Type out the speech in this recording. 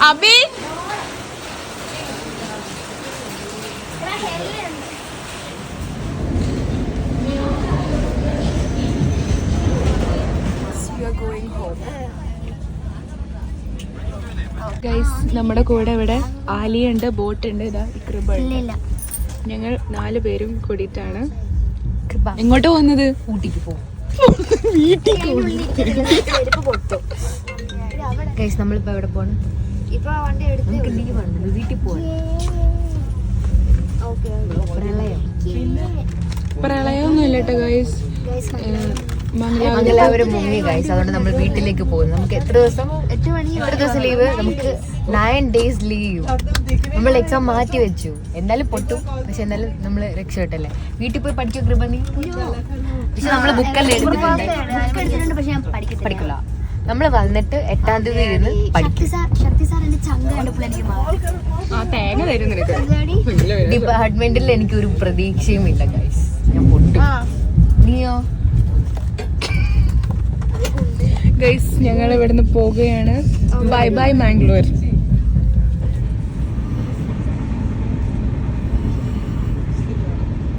Abi guys നമ്മുടെ കൂടെ ഇവിടെ ആലിയുണ്ട്, ബോട്ടുണ്ട്, ഇതാ കൃപ. ഞങ്ങൾ 4 പേരും കൂടിയിട്ടാണ് എങ്ങോട്ട് പോകുന്നത്? ഊട്ടിക്ക് പോകും. ഗൈസ് നമ്മളിപ്പോ എവിടെ പോണം? വീട്ടിൽ പോകണം. പ്രളയമൊന്നും ഇല്ല കേട്ടോ ഗൈസ്. മംഗലാപുരം മുങ്ങി ഗൈസ്. അതുകൊണ്ട് നമ്മൾ വീട്ടിലേക്ക് പോകുന്നു. നമുക്ക് എത്ര ദിവസം ലീവ്? നമുക്ക് 9 days ലീവ്. നമ്മൾ എക്സാം മാറ്റി വെച്ചു. എന്തായാലും പൊട്ടും, പക്ഷെ എന്നാലും നമ്മള് രക്ഷപ്പെട്ടല്ലേ. വീട്ടിൽ പോയി പഠിക്കും കൃപ നീ? പക്ഷെ നമ്മള് ബുക്കെല്ലാം എടുത്തിട്ടുണ്ട്, പക്ഷെ ഞാൻ പഠിക്കില്ല. നമ്മള് വന്നിട്ട് 8ാം തീയതി ഇരുന്ന് പഠിക്കും. ഡിപ്പാർട്ട്മെന്റിൽ എനിക്ക് ഒരു പ്രതീക്ഷയും ഇല്ല ഗൈസ്. ഞാൻ പൊട്ടും. നീയോ? ഗൈസ് ഞങ്ങൾ ഇവിടുന്ന് പോകുകയാണ്. Bye bye Mangalore.